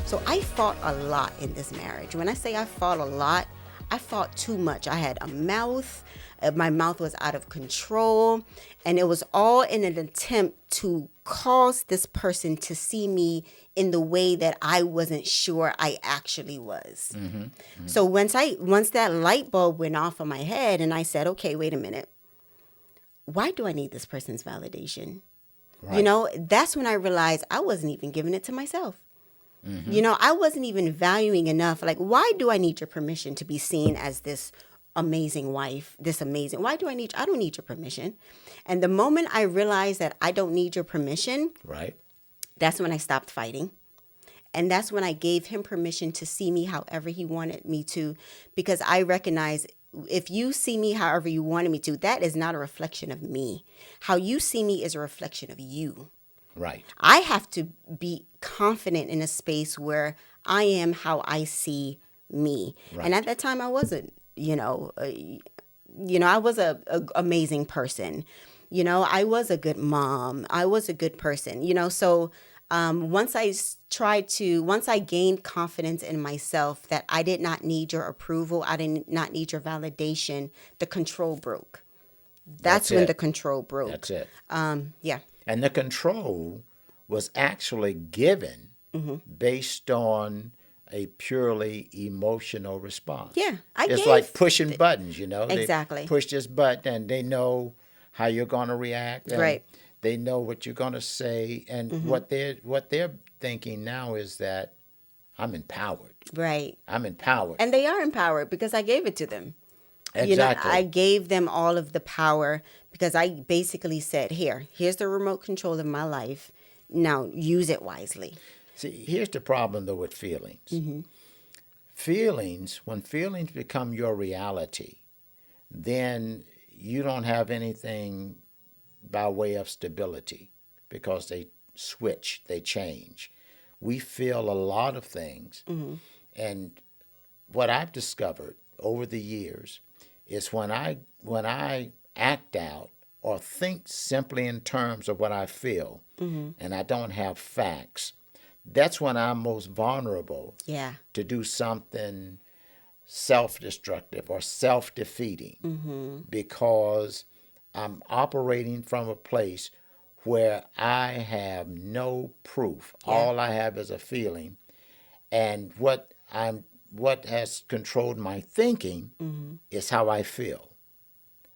So I fought a lot in this marriage. When I say I fought a lot, I fought too much. I had a mouth. My mouth was out of control. And it was all in an attempt to cause this person to see me in the way that I wasn't sure I actually was. So once that light bulb went off in my head and I said, okay, wait a minute. Why do I need this person's validation? Right. You know, that's when I realized I wasn't even giving it to myself. You know, I wasn't even valuing enough. Like, why do I need your permission to be seen as this amazing wife, this amazing? I don't need your permission. And the moment I realized that I don't need your permission, Right. that's when I stopped fighting. And that's when I gave him permission to see me however he wanted me to, because I recognize if you see me however you wanted me to, that is not a reflection of me. How you see me is a reflection of you. Right. I have to be confident in a space where I am how I see me. Right. And at that time, I wasn't, I was a amazing person. I was a good mom. I was a good person. So once I gained confidence in myself that I did not need your approval, I did not need your validation, the control broke. That's when it. the control broke. That's it. Yeah. And the control was actually given based on a purely emotional response. Yeah, it's like pushing buttons, Exactly. They push this button and they know how you're going to react. And Right. they know what you're going to say. And what they're thinking now is that I'm empowered. Right. I'm empowered. And they are empowered because I gave it to them. Exactly. I gave them all of the power because I basically said, here's the remote control of my life. Now use it wisely. See, here's the problem, though, with feelings. When feelings become your reality, then you don't have anything by way of stability because they switch, they change. We feel a lot of things. And what I've discovered over the years is when I act out or think simply in terms of what I feel and I don't have facts, that's when I'm most vulnerable to do something self-destructive or self-defeating because I'm operating from a place where I have no proof. All I have is a feeling. And what has controlled my thinking is how I feel.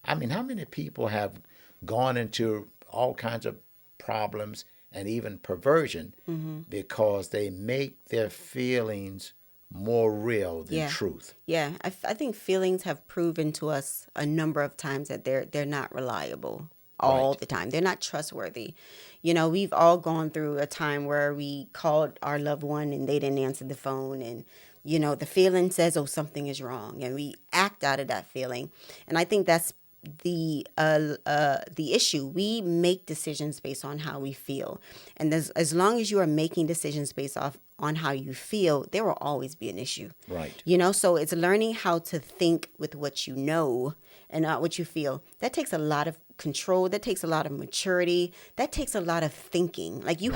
I mean, how many people have gone into all kinds of problems and even perversion because they make their feelings more real than truth? Yeah, I think feelings have proven to us a number of times that they're not reliable all the time. They're not trustworthy. We've all gone through a time where we called our loved one and they didn't answer the phone, and the feeling says, oh, something is wrong, and we act out of that feeling. And I think that's the issue. We make decisions based on how we feel, and as long as you are making decisions based on how you feel, there will always be an issue. Right. So it's learning how to think with what you know and not what you feel. That takes a lot of control. That takes a lot of maturity. That takes a lot of thinking. Like you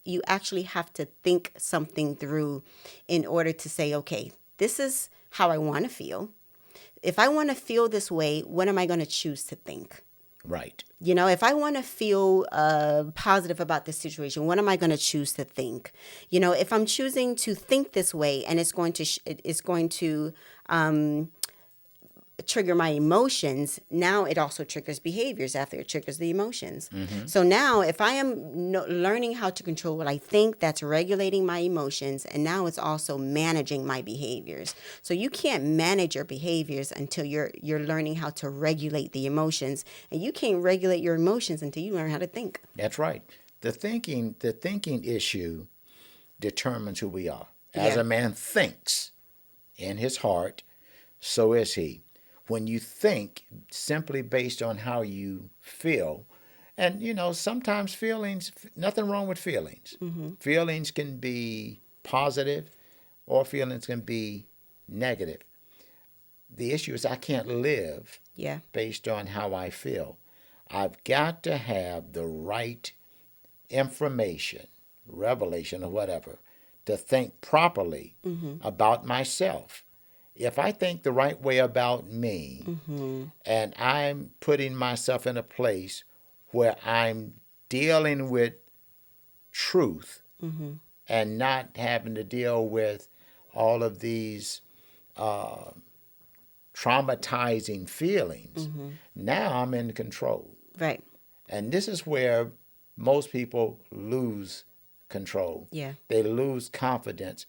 you actually have to think something through in order to say, okay, this is how I want to feel. If I want to feel this way, what am I going to choose to think? Right. If I want to feel positive about this situation, what am I going to choose to think? If I'm choosing to think this way and it's going to trigger my emotions, now it also triggers behaviors after it triggers the emotions. So now if I am learning how to control what I think, that's regulating my emotions, and now it's also managing my behaviors. So you can't manage your behaviors until you're learning how to regulate the emotions, and you can't regulate your emotions until you learn how to think. That's right. The thinking issue determines who we are. As a man thinks in his heart, so is he. When you think simply based on how you feel, and sometimes feelings, nothing wrong with feelings. Feelings can be positive or feelings can be negative. The issue is I can't live based on how I feel. I've got to have the right information, revelation or whatever, to think properly about myself. If I think the right way about me, and I'm putting myself in a place where I'm dealing with truth and not having to deal with all of these traumatizing feelings, now I'm in control. Right. And this is where most people lose control. Yeah. They lose confidence.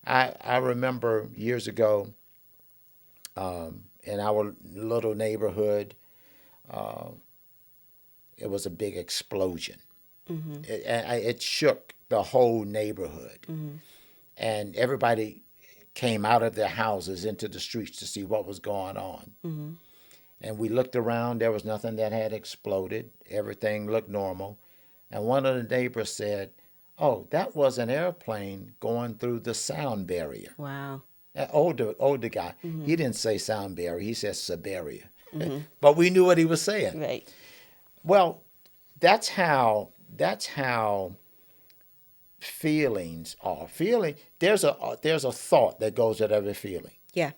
I remember years ago in our little neighborhood, it was a big explosion. It shook the whole neighborhood. And everybody came out of their houses into the streets to see what was going on. And we looked around, there was nothing that had exploded. Everything looked normal. And one of the neighbors said, "Oh, that was an airplane going through the sound barrier." Wow. An older guy. He didn't say sound barrier, he said Siberia. But we knew what he was saying. Right. Well, that's how feelings are. Feeling there's a thought that goes with every feeling. Yeah.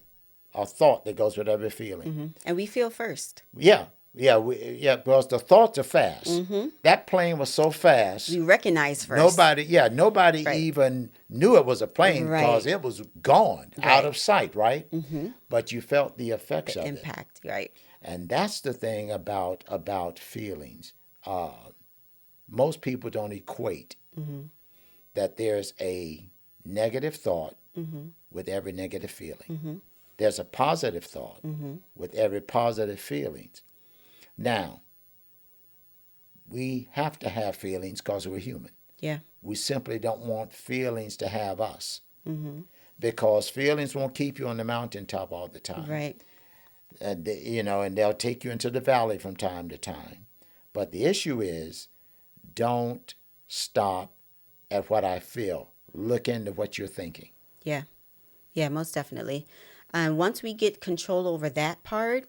A thought that goes with every feeling. And we feel first. Yeah, because the thoughts are fast. That plane was so fast. We recognize first. Nobody Right. even knew it was a plane because Right. it was gone, out Right. of sight, right? But you felt the effects of it. Impact. Right. And that's the thing about feelings. Most people don't equate that there's a negative thought with every negative feeling. There's a positive thought with every positive feelings. Now, we have to have feelings because we're human. Yeah. We simply don't want feelings to have us because feelings won't keep you on the mountaintop all the time. Right. And and they'll take you into the valley from time to time. But the issue is, don't stop at what I feel. Look into what you're thinking. Yeah. Yeah, most definitely. Once we get control over that part,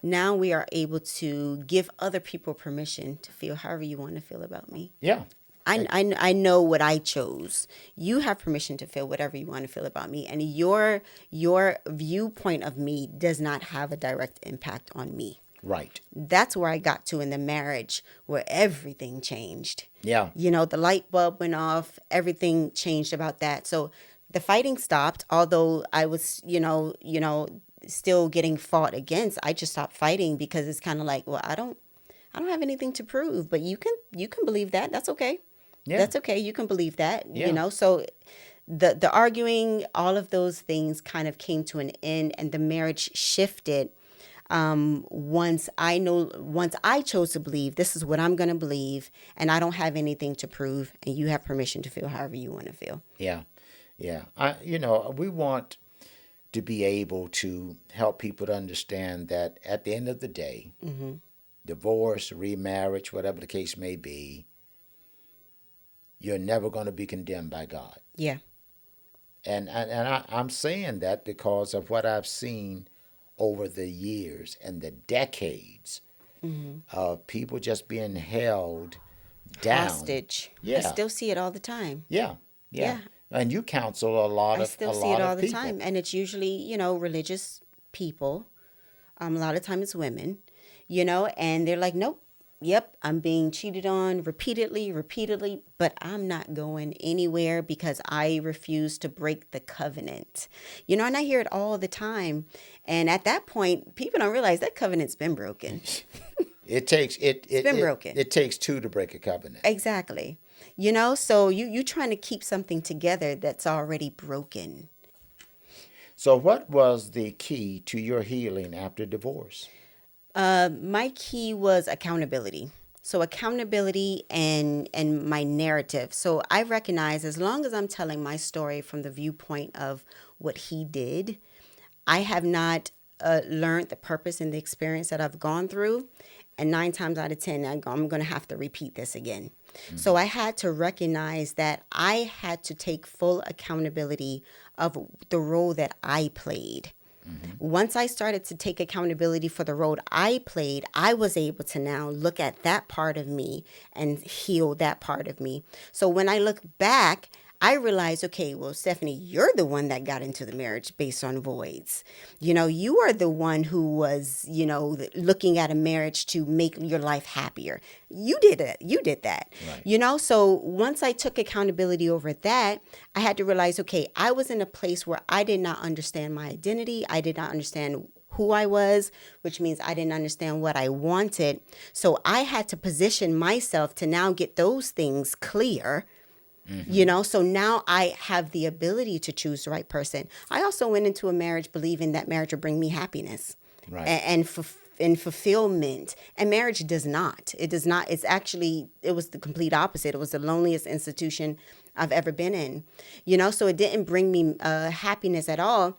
now we are able to give other people permission to feel however you want to feel about me. Yeah. I know what I chose. You have permission to feel whatever you want to feel about me, and your viewpoint of me does not have a direct impact on me. Right. That's where I got to in the marriage, where everything changed. Yeah. The light bulb went off, everything changed about that. So the fighting stopped, although I was, still getting fought against. I just stopped fighting because it's kind of like, well, I don't have anything to prove, but you can believe that. That's okay. Yeah. That's okay. You can believe that, Yeah. So the arguing, all of those things kind of came to an end, and the marriage shifted. Once I chose to believe this is what I'm going to believe, and I don't have anything to prove, and you have permission to feel however you want to feel. Yeah. Yeah. We want to be able to help people to understand that at the end of the day, divorce, remarriage, whatever the case may be, you're never going to be condemned by God. Yeah. And I'm saying that because of what I've seen over the years and the decades of people just being held down. Hostage. Yeah. I still see it all the time. Yeah. Yeah. And you counsel a lot I of still a see lot it of all the people. time, and it's usually religious people. A lot of times it's women, and they're like, nope, yep, I'm being cheated on repeatedly, but I'm not going anywhere because I refuse to break the covenant. And I hear it all the time. And at that point, people don't realize that covenant's been broken. It's been broken. It takes two to break a covenant. Exactly. So you trying to keep something together that's already broken. So what was the key to your healing after divorce? My key was accountability. So accountability and my narrative. So I recognize as long as I'm telling my story from the viewpoint of what he did, I have not learned the purpose and the experience that I've gone through. And 9 times out of 10, I'm going to have to repeat this again. So I had to recognize that I had to take full accountability of the role that I played. Once I started to take accountability for the role I played, I was able to now look at that part of me and heal that part of me. So when I look back, I realized, okay, well, Stephanie, you're the one that got into the marriage based on voids. You are the one who was, looking at a marriage to make your life happier. You did it. You did that. Right. So once I took accountability over that, I had to realize, okay, I was in a place where I did not understand my identity. I did not understand who I was, which means I didn't understand what I wanted. So I had to position myself to now get those things clear. So now I have the ability to choose the right person. I also went into a marriage believing that marriage would bring me happiness Right. and fulfillment. And marriage does not. It does not. It was the complete opposite. It was the loneliest institution I've ever been in. So it didn't bring me happiness at all.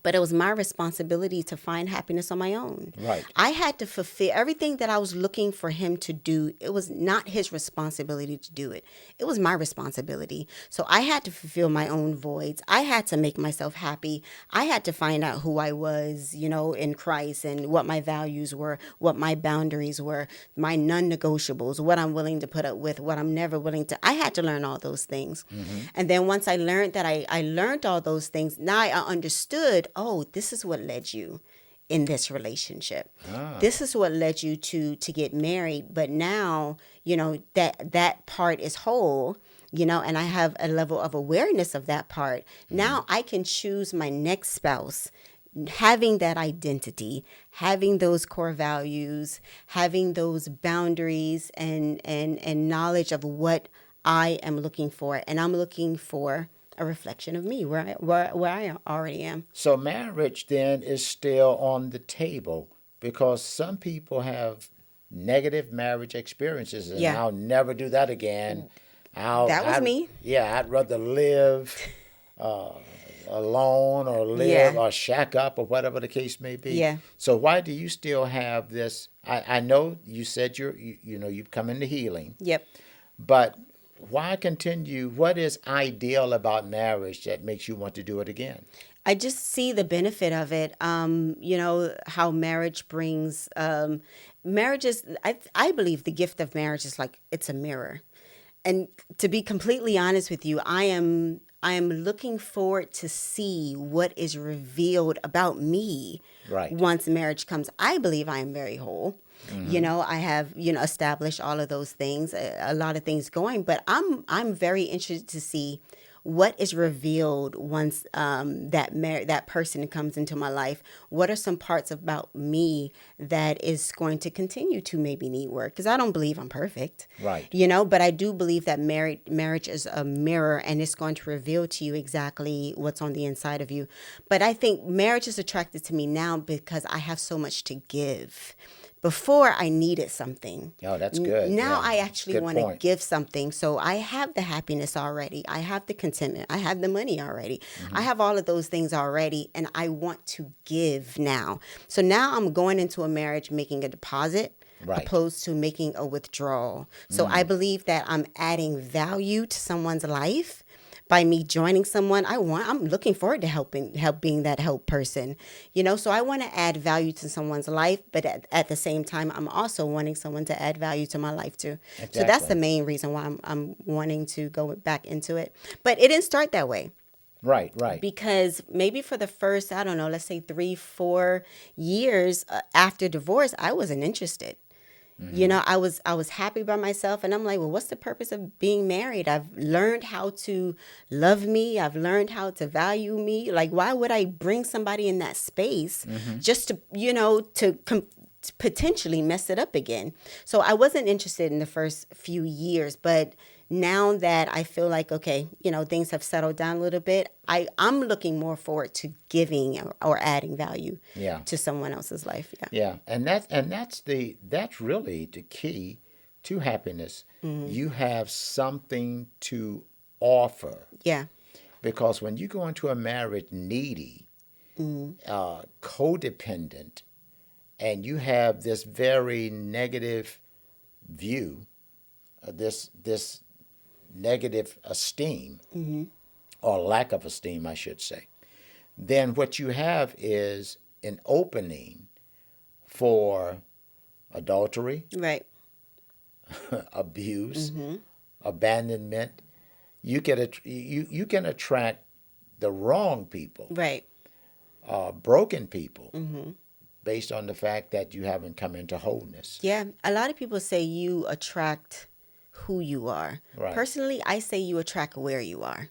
But it was my responsibility to find happiness on my own. Right. I had to fulfill everything that I was looking for him to do. It was not his responsibility to do it. It was my responsibility. So I had to fulfill my own voids. I had to make myself happy. I had to find out who I was, in Christ, and what my values were, what my boundaries were, my non-negotiables, what I'm willing to put up with, what I'm never willing to. I had to learn all those things. And then once I learned that I learned all those things, now I understood, oh, this is what led you in this relationship. This is what led you to get married. But now, that part is whole, and I have a level of awareness of that part. Now I can choose my next spouse having that identity, having those core values, having those boundaries and knowledge of what I am looking for. And I'm looking for a reflection of me where I already am. So marriage then is still on the table because some people have negative marriage experiences, and Yeah. I'll never do that again. That was me. Yeah, I'd rather live uh, alone or live Yeah. or shack up or whatever the case may be. Yeah. So why do you still have this? I know you said you've come into healing, Yep. but why continue? What is ideal about marriage that makes you want to do it again? I just see the benefit of it. How marriage brings marriage is I believe the gift of marriage is like it's a mirror. And to be completely honest with you, I am looking forward to see what is revealed about me Right. once marriage comes. I believe I am very whole. I have, established all of those things, a lot of things going, but I'm very interested to see what is revealed once that person comes into my life. What are some parts about me that is going to continue to maybe need work? Because I don't believe I'm perfect, Right. but I do believe that marriage is a mirror, and it's going to reveal to you exactly what's on the inside of you. But I think marriage is attracted to me now because I have so much to give. Before, I needed something. Oh, that's good. Now Yeah. I actually Good want to point. give something. So I have the happiness already. I have the contentment. I have the money already. I have all of those things already, and I want to give now. So now I'm going into a marriage making a deposit Right. opposed to making a withdrawal. So I believe that I'm adding value to someone's life by me joining someone. I'm looking forward to being that help person. So I want to add value to someone's life, but at the same time I'm also wanting someone to add value to my life too. So that's the Exactly. main reason why I'm wanting to go back into it. But it didn't start that way, Right. Right. because maybe for the first, I don't know, let's say 3-4 years after divorce, I wasn't interested. I was happy by myself, and I'm like, well, what's the purpose of being married? I've learned how to love me. I've learned how to value me. Like, why would I bring somebody in that space just to, to potentially mess it up again? So I wasn't interested in the first few years, but now that I feel like, okay, things have settled down a little bit, I'm looking more forward to giving or adding value Yeah. to someone else's life. Yeah. Yeah. That's really the key to happiness. You have something to offer Yeah. because when you go into a marriage needy, codependent, and you have this very negative view, this negative esteem or lack of esteem, I should say, then what you have is an opening for adultery, Right. abuse, abandonment. you can attract the wrong people, Right. broken people, Mm-hmm. based on the fact that you haven't come into wholeness. Yeah, a lot of people say you attract who you are. Right. Personally, I say you attract where you are.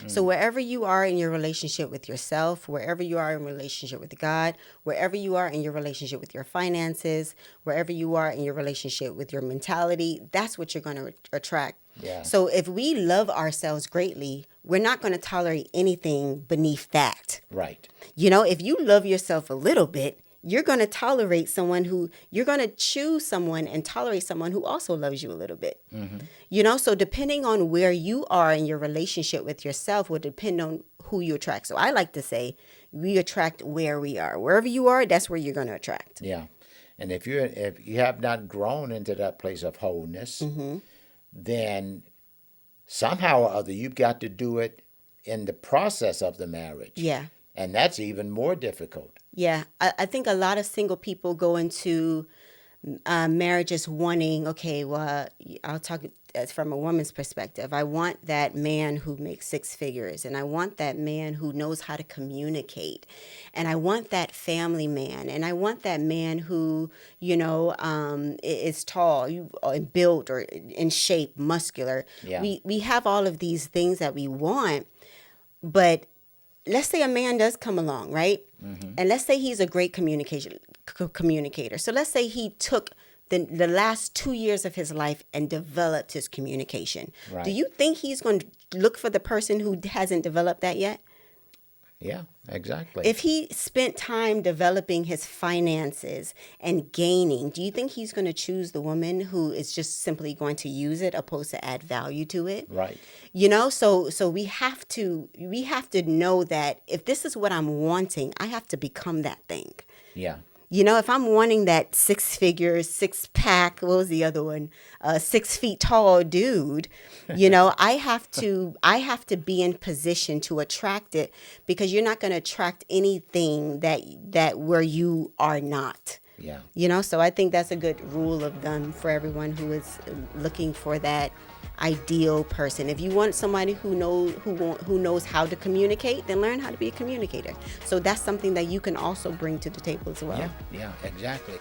So Mm. wherever you are in your relationship with yourself, wherever you are in relationship with God, wherever you are in your relationship with your finances, wherever you are in your relationship with your mentality, that's what you're going to attract. Yeah. So if we love ourselves greatly, we're not going to tolerate anything beneath that. Right. You know, if you love yourself a little bit, you're going to tolerate someone who, you're going to choose someone and tolerate someone who also loves you a little bit. Mm-hmm. You know, so depending on where you are in your relationship with yourself will depend on who you attract. So I like to say we attract where we are. Wherever you are, that's where you're going to attract. Yeah. And if you have not grown into that place of wholeness, Mm-hmm. then somehow or other you've got to do it in the process of the marriage. Yeah. And that's even more difficult. Yeah. I think a lot of single people go into marriages wanting, okay, well, I'll talk from a woman's perspective. I want that man who makes six figures, and I want that man who knows how to communicate, and I want that family man, and I want that man who, you know, is tall, and built, or in shape, muscular. Yeah. We have all of these things that we want, but let's say a man does come along, right? Mm-hmm. And let's say he's a great communicator. So let's say he took the last 2 years of his life and developed his communication. Right. Do you think he's going to look for the person who hasn't developed that yet? Yeah, exactly. If he spent time developing his finances and gaining, do you think he's going to choose the woman who is just simply going to use it opposed to add value to it? Right. You know, so we have to know that if this is what I'm wanting, I have to become that thing. Yeah. You know, if I'm wanting that six figures, six pack, what was the other one? 6 feet tall dude, you know, I have to be in position to attract it, because you're not going to attract anything that where you are not. Yeah. You know, so I think that's a good rule of thumb for everyone who is looking for that ideal person. If you want somebody who knows how to communicate, then learn how to be a communicator. So that's something that you can also bring to the table as well. Yeah, yeah, exactly.